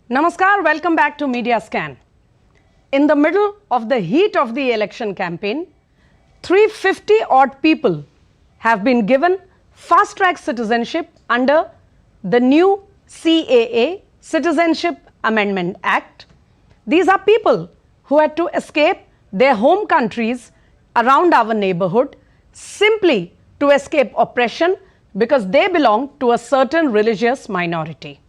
Namaskar, welcome back to Media Scan. In the middle of the heat of the election campaign, 350 odd people have been given fast-track citizenship under the new CAA, Citizenship Amendment Act. These are people who had to escape their home countries around our neighborhood simply to escape oppression because they belong to a certain religious minority.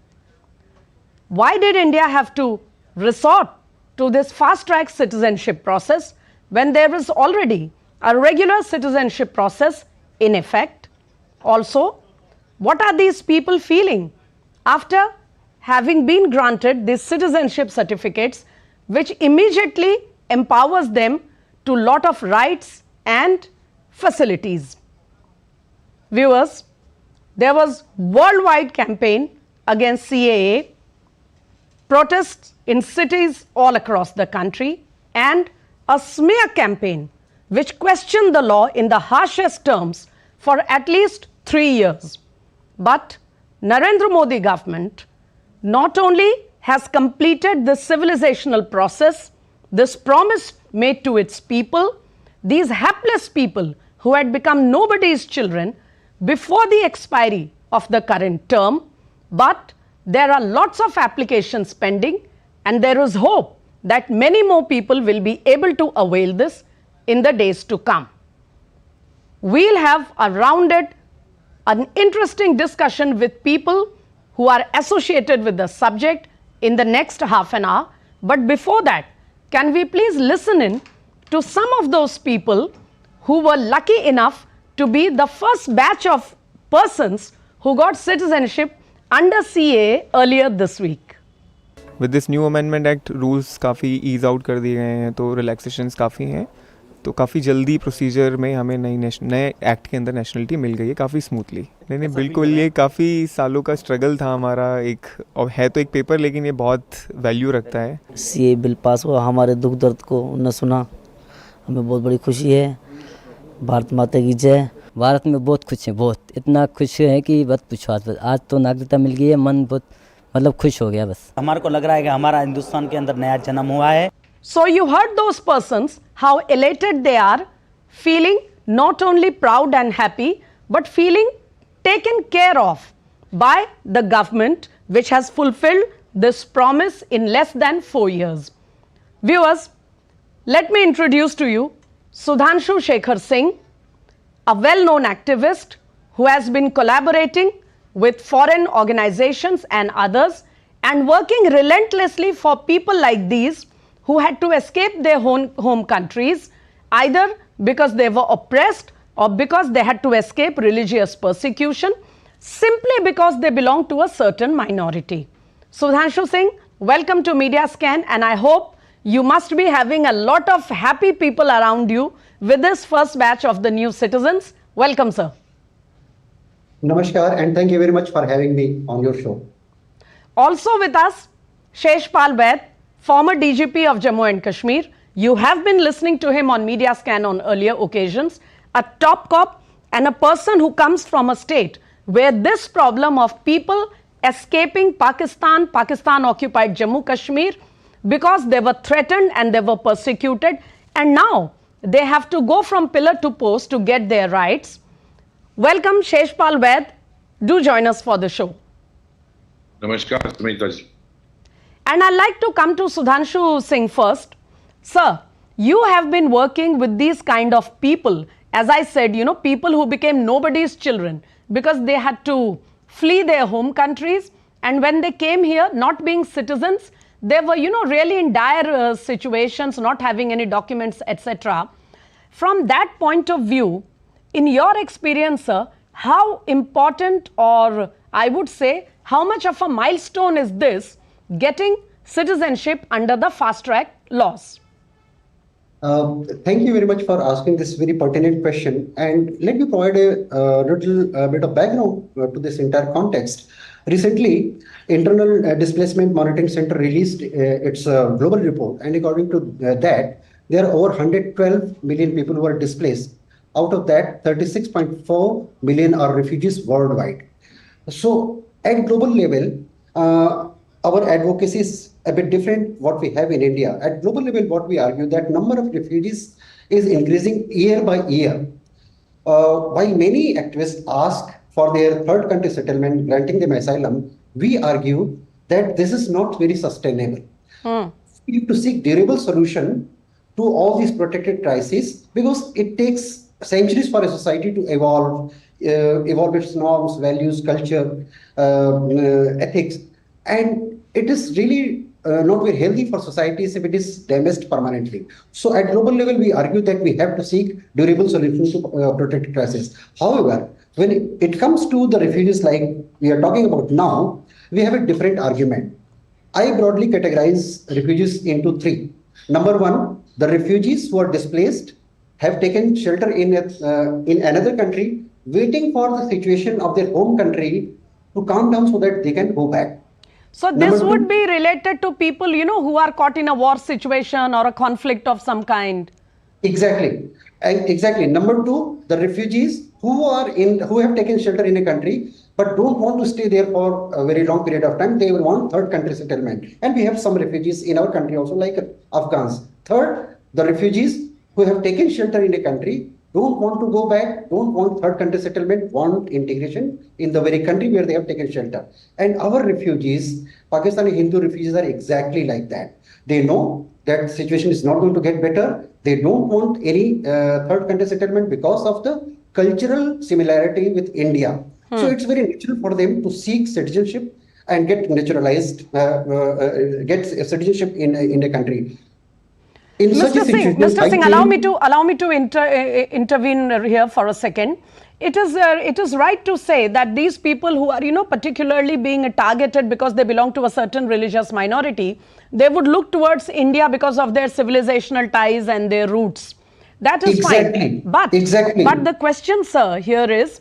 Why did India have to resort to this fast-track citizenship process when there is already a regular citizenship process in effect? Also, what are these people feeling after having been granted these citizenship certificates, which immediately empowers them to lot of rights and facilities? Viewers, there was worldwide campaign against CAA, protests in cities all across the country, and a smear campaign which questioned the law in the harshest terms for at least 3 years. But Narendra Modi government not only has completed this civilizational process, this promise made to its people, these hapless people who had become nobody's children before the expiry of the current term, but there are lots of applications pending, and there is hope that many more people will be able to avail this in the days to come. We'll have an interesting discussion with people who are associated with the subject in the next half an hour. But before that, can we please listen in to some of those people who were lucky enough to be the first batch of persons who got citizenship under CAA earlier this week. With this new amendment act, rules काफ़ी ease out कर दिए गए हैं, तो relaxations काफ़ी हैं, तो काफ़ी जल्दी प्रोसीजर में हमें नए एक्ट के अंदर नेशनलिटी मिल गई है काफ़ी स्मूथली। नहीं बिल्कुल, ये काफ़ी सालों का स्ट्रगल था हमारा, एक और है तो एक पेपर, लेकिन ये बहुत वैल्यू रखता है। CAA बिल पास हुआ, हमारे दुख दर्द को न सुना, हमें बहुत बड़ी खुशी है। भारत माता की जय। भारत में बहुत खुश है, बहुत इतना खुश है कि बस पूछो। आज तो नागरिकता मिल गई है, मन बहुत मतलब खुश हो गया। बस हमारे को लग रहा है कि हमारा हिंदुस्तान के अंदर नया जन्म हुआ है। So you heard those persons how elated they are, feeling not only proud and happy, but feeling taken care of by the government, which has fulfilled this promise in less than 4 years. Viewers, let me introduce to you Sushant Singh, a well-known activist who has been collaborating with foreign organizations and others and working relentlessly for people like these who had to escape their home countries, either because they were oppressed or because they had to escape religious persecution, simply because they belong to a certain minority. Sushant Singh, welcome to Media Scan, and I hope you must be having a lot of happy people around you with this first batch of the new citizens. Welcome, sir. Namaskar, and thank you very much for having me on your show. Also with us, Sheshpal Vaid, former DGP of Jammu and Kashmir. You have been listening to him on Media Scan on earlier occasions. A top cop and a person who comes from a state where this problem of people escaping Pakistan occupied Jammu Kashmir because they were threatened and they were persecuted, and now they have to go from pillar to post to get their rights. Welcome, Sheshpal Vaid. Do join us for the show. Namaskar, Smita ji. And I'd like to come to Sushant Singh first. Sir, you have been working with these kind of people, as I said, you know, people who became nobody's children because they had to flee their home countries, and when they came here, not being citizens, they were, you know, really in dire situations, not having any documents, etc. From that point of view, in your experience, sir, how important, or I would say, how much of a milestone is this, getting citizenship under the fast-track laws? Thank you very much for asking this very pertinent question, and let me provide a little bit of background to this entire context. Recently, Internal Displacement Monitoring Center released its global report, and according to that, there are over 112 million people who are displaced. Out of that, 36.4 million are refugees worldwide. So, at global level, our advocacy is a bit different what we have in India. At global level, what we argue that number of refugees is increasing year by year. While many activists ask for their third country settlement, granting them asylum, we argue that this is not very sustainable. We need to seek durable solution to all these protected crises because it takes centuries for a society to evolve its norms, values, culture, ethics, and it is really not very healthy for societies if it is damaged permanently. So at global level, we argue that we have to seek durable solutions to protected crises. However, when it comes to the refugees like we are talking about now, we have a different argument. I broadly categorize refugees into three. Number one, the refugees who are displaced have taken shelter in another country, waiting for the situation of their home country to calm down so that they can go back. So this would be related to people, who are caught in a war situation or a conflict of some kind. Exactly. Exactly. Number two, the refugees who have taken shelter in a country but don't want to stay there for a very long period of time. They will want third country settlement. And we have some refugees in our country also, like Afghans. Third, the refugees who have taken shelter in a country don't want to go back, don't want third country settlement, want integration in the very country where they have taken shelter. And our refugees, Pakistani Hindu refugees, are exactly like that. They know that situation is not going to get better. They don't want any third country settlement because of the cultural similarity with India. So it's very natural for them to seek citizenship and get naturalized, get citizenship in a country. In Mr. Singh, allow me to intervene here for a second. It is right to say that these people who are, particularly being targeted because they belong to a certain religious minority, they would look towards India because of their civilizational ties and their roots. That is fine. But the question, sir, here is,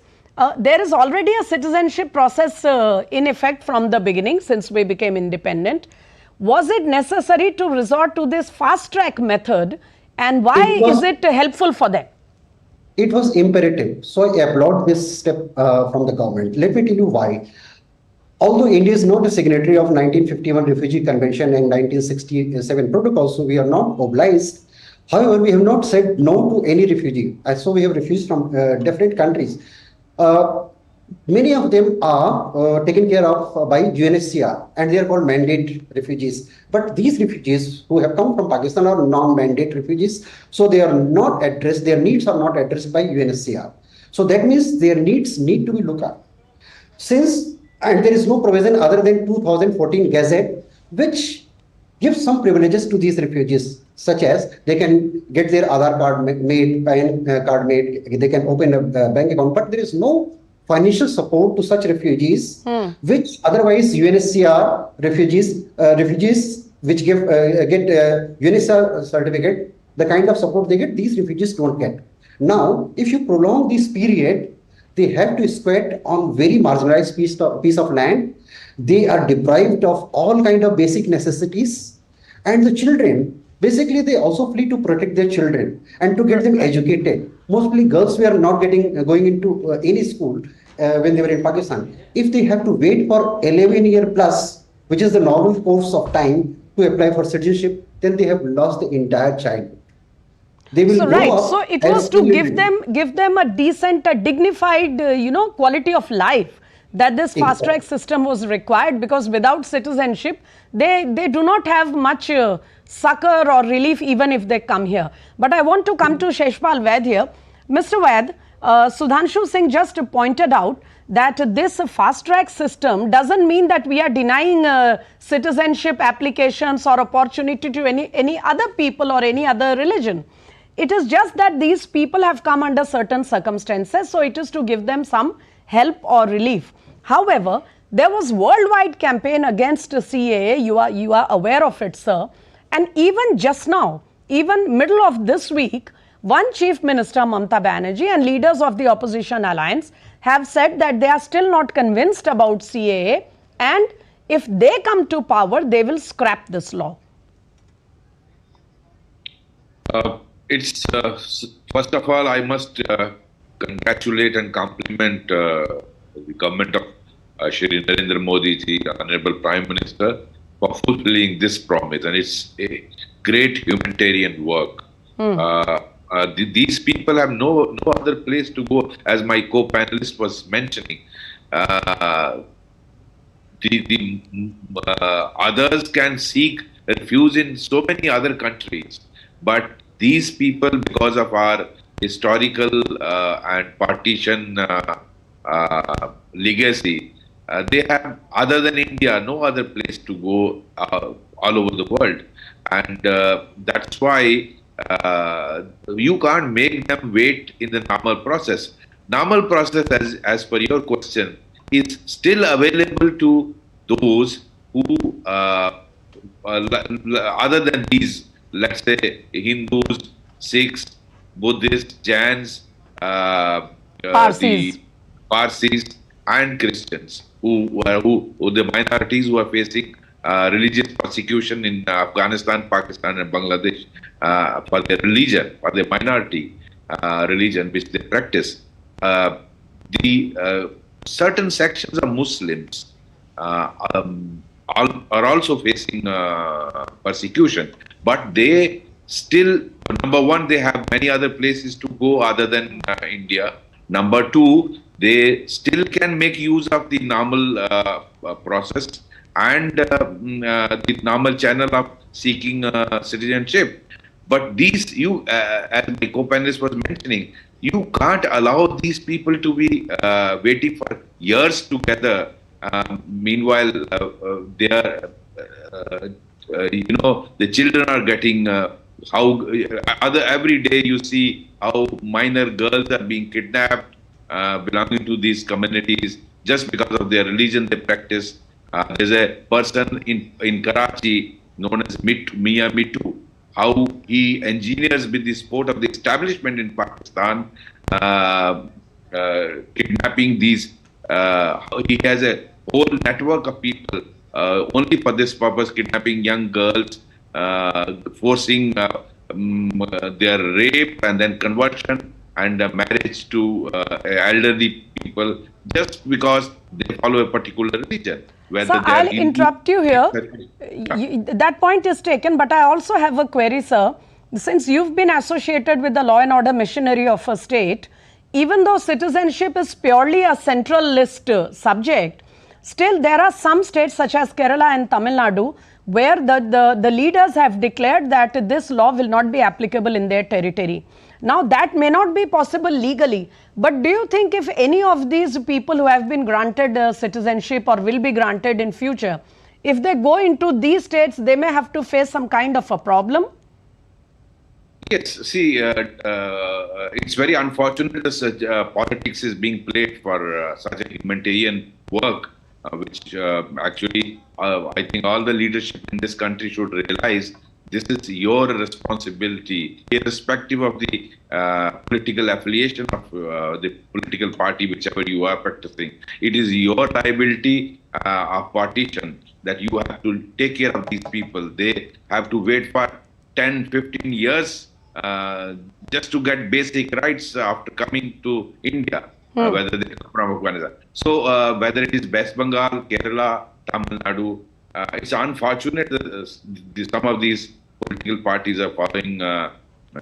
there is already a citizenship process in effect from the beginning since we became independent. Was it necessary to resort to this fast track method, and why is it helpful for them? It was imperative. So I applaud this step from the government. Let me tell you why. Although India is not a signatory of 1951 Refugee Convention and 1967 Protocol, so we are not obliged. However, we have not said no to any refugee. So we have refugees from different countries. Many of them are taken care of by UNHCR, and they are called mandate refugees. But these refugees who have come from Pakistan are non-mandate refugees, so they are not addressed, their needs are not addressed by UNHCR. So that means their needs need to be looked at. And there is no provision other than 2014 Gazette, which gives some privileges to these refugees, such as they can get their Aadhaar card made, PAN card made, they can open a bank account, but there is no financial support to such refugees, which otherwise UNHCR refugees which get UNHCR certificate, the kind of support they get, these refugees don't get. Now, if you prolong this period, they have to squat on very marginalized piece of land. They are deprived of all kind of basic necessities, and the children, basically they also flee to protect their children and to get them educated. Mostly girls were not going into any school when they were in Pakistan. If they have to wait for 11 year plus, which is the normal course of time to apply for citizenship, then they have lost the entire child. They will so it was to give them a decent, a dignified, quality of life, that this fast track system was required, because without citizenship, they do not have much succor or relief even if they come here. But I want to come to Sheshpal Vaid here. Mr. Vaid, Sudhanshu Singh just pointed out that this fast track system doesn't mean that we are denying citizenship applications or opportunity to any other people or any other religion. It is just that these people have come under certain circumstances, so it is to give them some help or relief. However, there was worldwide campaign against CAA, you are aware of it, sir. And even just now, even middle of this week, one Chief Minister, Mamata Banerjee, and leaders of the opposition alliance have said that they are still not convinced about CAA, and if they come to power, they will scrap this law. It's first of all, I must congratulate and compliment the government of Shri Narendra Modi ji, Honorable Prime Minister, for fulfilling this promise. And it's a great humanitarian work. These people have no other place to go, as my co-panelist was mentioning. Others can seek refuge in so many other countries, but these people, because of our historical and partition legacy, they have, other than India, no other place to go all over the world. And that's why you can't make them wait in the normal process. Normal process, as per your question, is still available to those who, other than these, let's say Hindus, Sikhs, Buddhists, Jains, Parsis. the Parsis, and Christians, who the minorities who are facing religious persecution in Afghanistan, Pakistan, and Bangladesh for their religion, for their minority religion which they practice. Certain sections of Muslims are also facing persecution, but they still, number one, they have many other places to go other than India. Number two, they still can make use of the normal process and the normal channel of seeking citizenship. But these, as my co-panelist was mentioning, you can't allow these people to be waiting for years together. Meanwhile, they are, the children are getting every day you see how minor girls are being kidnapped, belonging to these communities just because of their religion they practice. There's a person in Karachi known as Mia Mitu, how he engineers with the support of the establishment in Pakistan, kidnapping these. He has a whole network of people only for this purpose, kidnapping young girls, forcing their rape and then conversion and marriage to elderly people just because they follow a particular religion. Sir, I'll interrupt you here. That point is taken, but I also have a query, sir. Since you've been associated with the law and order machinery of a state, even though citizenship is purely a central list subject, still there are some states such as Kerala and Tamil Nadu where the leaders have declared that this law will not be applicable in their territory. Now that may not be possible legally, but do you think if any of these people who have been granted citizenship or will be granted in future, if they go into these states, they may have to face some kind of a problem? Yes, see, it's very unfortunate that such politics is being played for such a humanitarian work, which actually I think all the leadership in this country should realize this is your responsibility, irrespective of the political affiliation of the political party, whichever you are practicing. It is your liability of partition that you have to take care of these people. They have to wait for 10, 15 years just to get basic rights after coming to India, whether they come from Afghanistan. So whether it is West Bengal, Kerala, Tamil Nadu, it's unfortunate that some of these political parties are following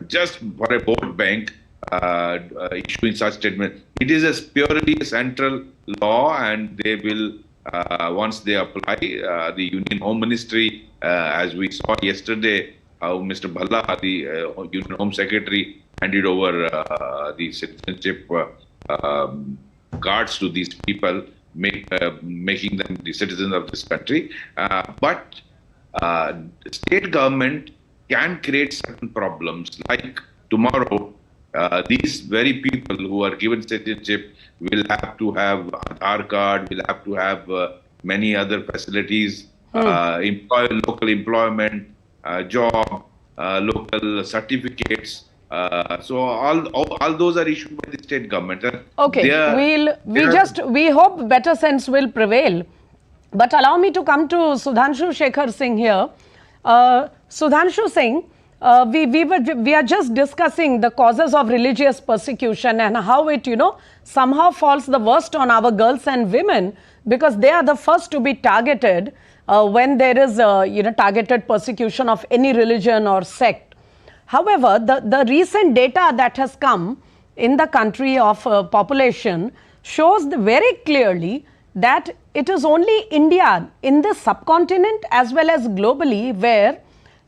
just for a vote bank, issuing such statements. It is a purely central law, and they will, once they apply, the Union Home Ministry, as we saw yesterday, how Mr. Bhalla, the Union Home Secretary, handed over the citizenship cards to these people, making them the citizens of this country. But state government can create certain problems. Like tomorrow, these very people who are given citizenship will have to have Aadhaar card, will have to have many other facilities, local employment, job, local certificates. So all those are issued by the state government. Okay, we hope better sense will prevail. But allow me to come to Sudhanshu Shekhar Singh here. Sudhanshu Singh, we are just discussing the causes of religious persecution and how it, somehow falls the worst on our girls and women, because they are the first to be targeted when there is targeted persecution of any religion or sect. However, the recent data that has come in the country of population shows very clearly that it is only India in the subcontinent as well as globally where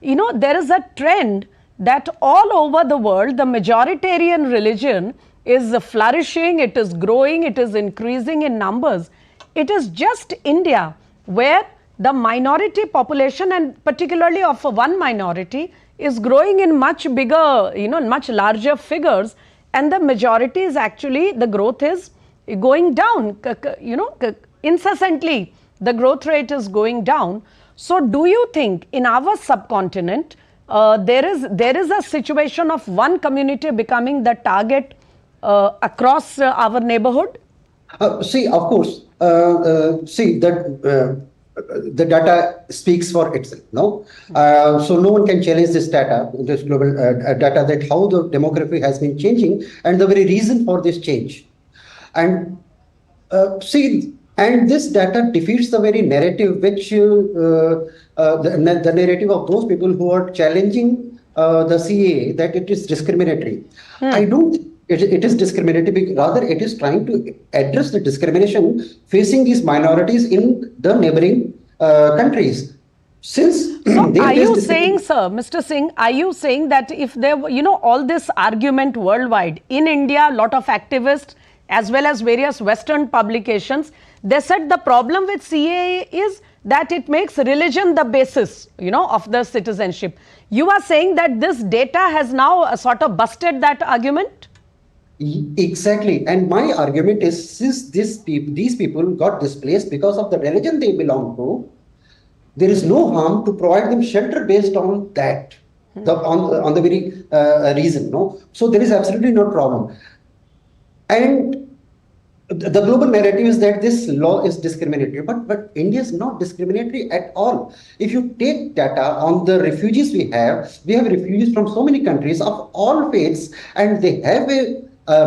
there is a trend that all over the world the majoritarian religion is flourishing, it is growing, it is increasing in numbers. It is just India where the minority population, and particularly of one minority, is growing in much bigger, much larger figures, and the majority is actually, the growth is going down, incessantly the growth rate is going down. So do you think in our subcontinent there is a situation of one community becoming the target across our neighborhood? See, of course, see that the data speaks for itself, no? So no one can challenge this data, this global data, that how the demography has been changing and the very reason for this change. And and this data defeats the very narrative which the narrative of those people who are challenging the CAA, that it is discriminatory. I don't think it is discriminatory, rather it is trying to address the discrimination facing these minorities in the neighboring countries. Since are you saying, sir, Mr. Singh, are you saying that if there were, all this argument worldwide, in India, a lot of activists as well as various Western publications, they said the problem with CAA is that it makes religion the basis, of the citizenship. You are saying that this data has now sort of busted that argument? Exactly. And my argument is, since these people got displaced because of the religion they belong to, there is no harm to provide them shelter based on that, on the very reason. No, so there is absolutely no problem. And the global narrative is that this law is discriminatory, but India is not discriminatory at all. If you take data on the refugees we have refugees from so many countries of all faiths, and they have a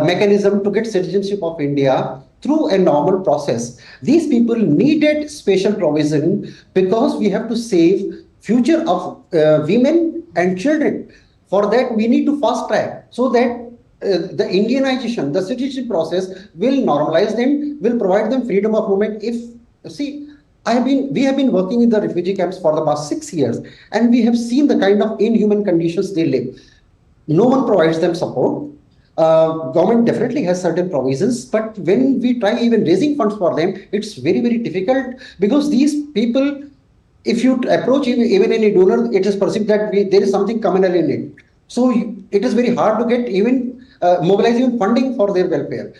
mechanism to get citizenship of India through a normal process. These people needed special provision because we have to save future of women and children. For that, we need to fast track so that the Indianization, the citizenship process will normalize them, will provide them freedom of movement. We have been working in the refugee camps for the past 6 years, and we have seen the kind of inhuman conditions they live. No one provides them support. Government definitely has certain provisions, but when we try even raising funds for them, it's very, very difficult, because these people, if you approach even any donor, it is perceived that there is something communal in it. So it is very hard to get even mobilize even funding for their welfare.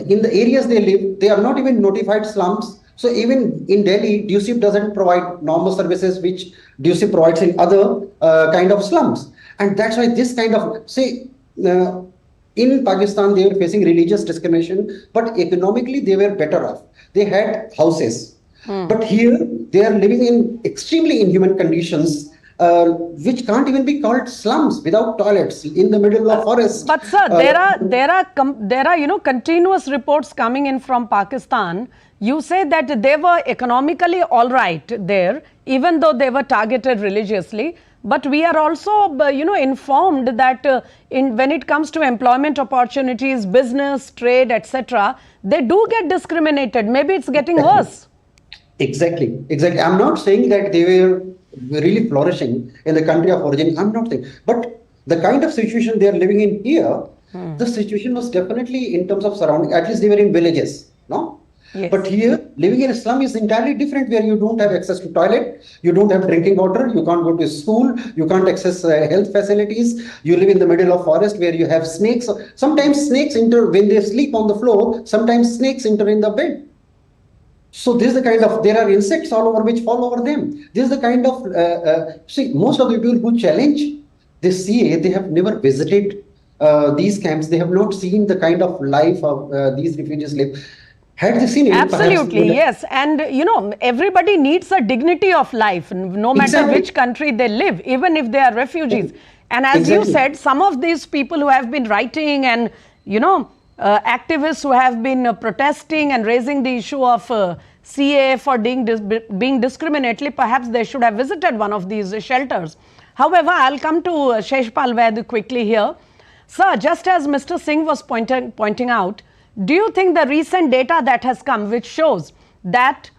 In the areas they live, they are not even notified slums. So even in Delhi, DUSIP doesn't provide normal services which DUSIP provides in other kind of slums. And that's why this kind of, in Pakistan, they were facing religious discrimination, but economically they were better off. They had houses. But here they are living in extremely inhuman conditions, which can't even be called slums, without toilets in the middle of forest. But sir, there are continuous reports coming in from Pakistan. You say that they were economically all right there, even though they were targeted religiously. But we are also, informed that when it comes to employment opportunities, business, trade, etc., they do get discriminated. Maybe it's getting worse. Exactly. I'm not saying that they were really flourishing in the country of origin. I'm not saying. But the kind of situation they are living in here, the situation was definitely in terms of surrounding. At least they were in villages, no? Yes. But here, living in a slum is entirely different, where you don't have access to toilet, you don't have drinking water, you can't go to school, you can't access health facilities, you live in the middle of forest where you have snakes. Sometimes snakes enter when they sleep on the floor, sometimes snakes enter in the bed. So this is the kind of, there are insects all over which fall over them. This is the kind of, most of the people who challenge this CA, they have never visited these camps. They have not seen the kind of life of these refugees live. Had they seen it, absolutely, yes. And everybody needs a dignity of life, no matter which country they live, even if they are refugees. And as you said, some of these people who have been writing and activists who have been protesting and raising the issue of CAA for being discriminatory, perhaps they should have visited one of these shelters. However, I'll come to Sheshpal Vaid quickly here. Sir, just as Mr. Singh was pointing out, do you think the recent data that has come, which shows that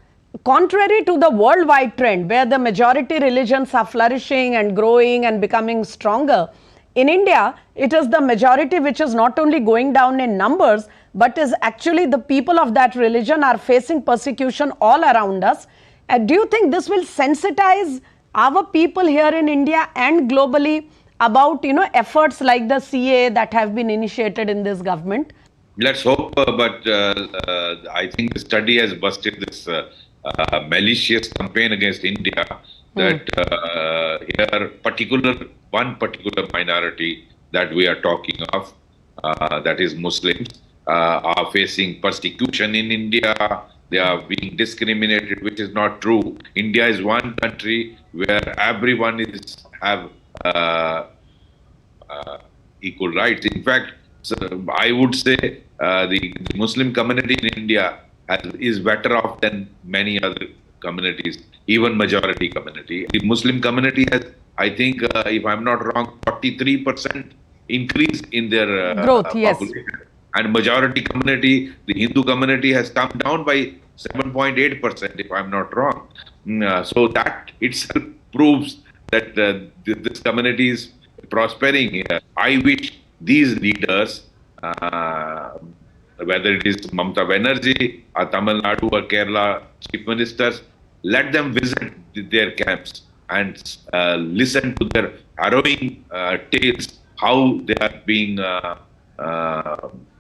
contrary to the worldwide trend where the majority religions are flourishing and growing and becoming stronger, in India, it is the majority which is not only going down in numbers, but is actually the people of that religion are facing persecution all around us. Do you think this will sensitize our people here in India and globally about, efforts like the CAA that have been initiated in this government? Let's hope, but I think the study has busted this malicious campaign against India that here one particular minority that we are talking of, that is Muslims, are facing persecution in India. They are being discriminated, which is not true. India is one country where everyone have equal rights. In fact, I would say the Muslim community in India is better off than many other communities, even majority community. The Muslim community has, I think, if I'm not wrong, 43% increase in their growth, population. Yes. And majority community, the Hindu community, has come down by 7.8%, if I'm not wrong. So that itself proves that this community is prospering here. I wish these leaders, whether it is Mamata Banerjee or Tamil Nadu or Kerala chief ministers, let them visit their camps and listen to their harrowing tales, how they are being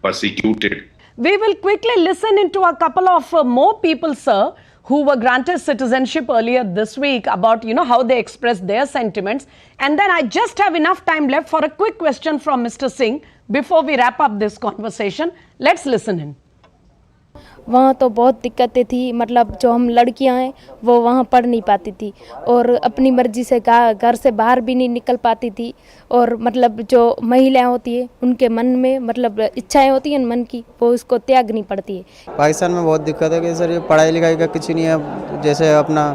persecuted. We will quickly listen into a couple of more people, sir, who were granted citizenship earlier this week about, how they expressed their sentiments. And then I just have enough time left for a quick question from Mr. Singh before we wrap up this conversation. Let's listen in. वहाँ तो बहुत दिक्कतें थी, मतलब जो हम लड़कियां हैं वो वहाँ पढ़ नहीं पाती थी और अपनी मर्जी से घर से बाहर भी नहीं निकल पाती थी और मतलब जो महिलाएं होती है उनके मन में मतलब इच्छाएं होती हैं मन की, वो उसको त्याग नहीं पड़ती है। पाकिस्तान में बहुत दिक्कत है कि सर ये पढ़ाई लिखाई का कुछ नहीं है, जैसे अपना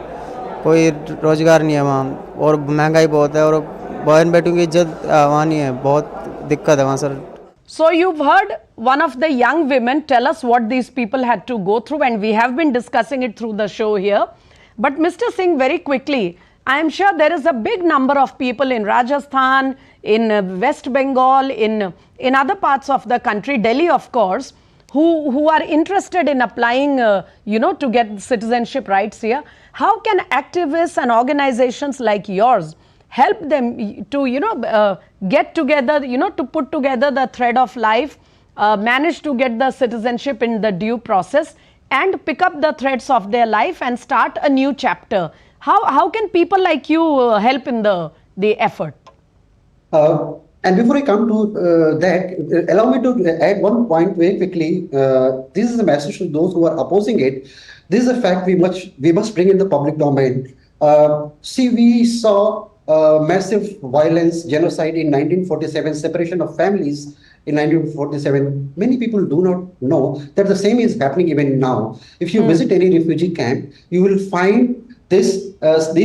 कोई रोजगार नहीं है वहाँ और महंगाई बहुत है और बहन बेटियों की इज्जत वहाँ नहीं है, बहुत दिक्कत है वहाँ sir. So you've heard one of the young women tell us what these people had to go through, and we have been discussing it through the show here. But Mr. Singh, very quickly, I am sure there is a big number of people in Rajasthan, in West Bengal, in other parts of the country, Delhi of course, who are interested in applying, to get citizenship rights here. How can activists and organizations like yours help them to, get together, to put together the thread of life, manage to get the citizenship in the due process and pick up the threads of their life and start a new chapter? How can people like you help in the effort? And before I come to that, allow me to add one point very quickly. This is a message to those who are opposing it. This is a fact we must bring in the public domain. See, we saw massive violence, genocide in 1947, separation of families in 1947. Many people do not know that the same is happening even now. If you visit any refugee camp, you will find these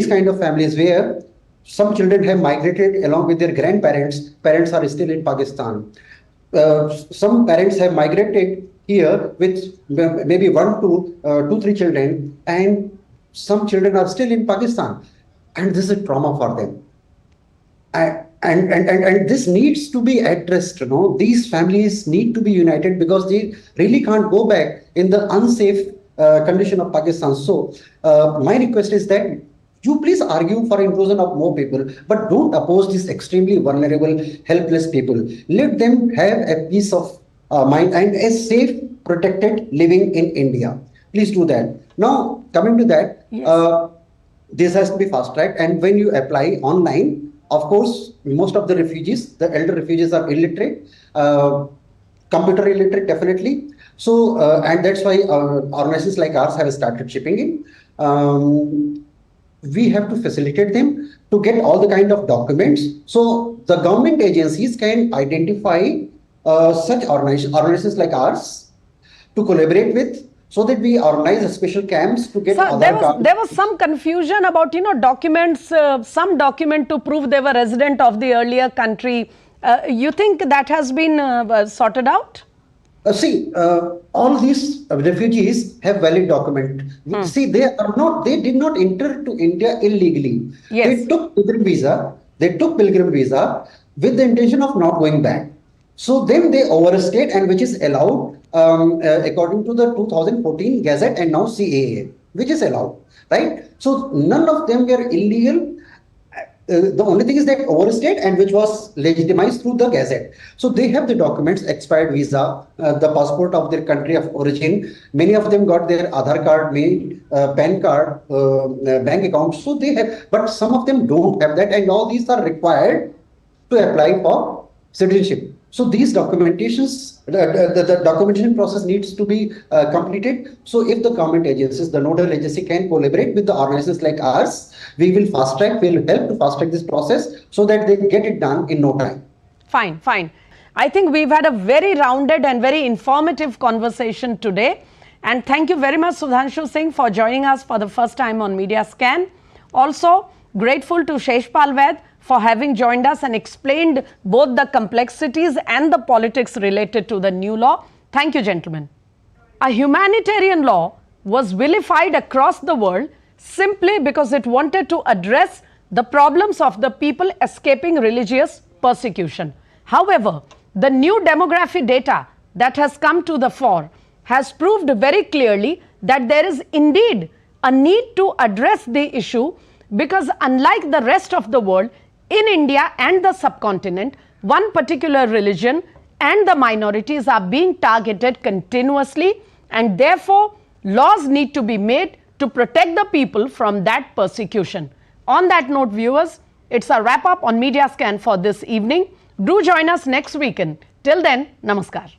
kind of families where some children have migrated along with their grandparents. Parents are still in Pakistan. Some parents have migrated here with maybe 1 to 3 children, and some children are still in Pakistan. And this is trauma for them. And this needs to be addressed. These families need to be united because they really can't go back in the unsafe condition of Pakistan. So my request is that you please argue for inclusion of more people, but don't oppose these extremely vulnerable, helpless people. Let them have a peace of mind and a safe, protected living in India. Please do that. Now, coming to that, yes. This has to be fast-tracked, and when you apply online, of course, most of the refugees, the elder refugees are illiterate, computer illiterate definitely. So, and that's why organizations like ours have started chipping in. We have to facilitate them to get all the kind of documents. So the government agencies can identify such organizations like ours to collaborate with, so that we organize special camps to get So Aadhaar there was some confusion about, documents, some document to prove they were resident of the earlier country. You think that has been sorted out? See, all these refugees have valid document. See, they did not enter to India illegally. Yes. They took pilgrim visa with the intention of not going back. So then they overstayed, and which is allowed according to the 2014 Gazette and now CAA, which is allowed, right? So none of them were illegal. The only thing is that overstayed, and which was legitimized through the Gazette. So they have the documents, expired visa, the passport of their country of origin. Many of them got their Aadhaar card made, PAN card, bank account. So they have, but some of them don't have that, and all these are required to apply for citizenship. So these documentations, the documentation process needs to be completed. So if the government agencies, the nodal agency can collaborate with the organizations like ours, we will fast track, we will help to fast track this process so that they get it done in no time. Fine, fine. I think we've had a very rounded and very informative conversation today. And thank you very much, Sushant Singh, for joining us for the first time on Media Scan. Also, grateful to Sheshpal Vaid for having joined us and explained both the complexities and the politics related to the new law. Thank you, gentlemen. A humanitarian law was vilified across the world simply because it wanted to address the problems of the people escaping religious persecution. However, the new demography data that has come to the fore has proved very clearly that there is indeed a need to address the issue, because unlike the rest of the world, in India and the subcontinent, one particular religion and the minorities are being targeted continuously, and therefore laws need to be made to protect the people from that persecution. On that note, viewers, it's a wrap up on Media Scan for this evening. Do join us next weekend. Till then, namaskar.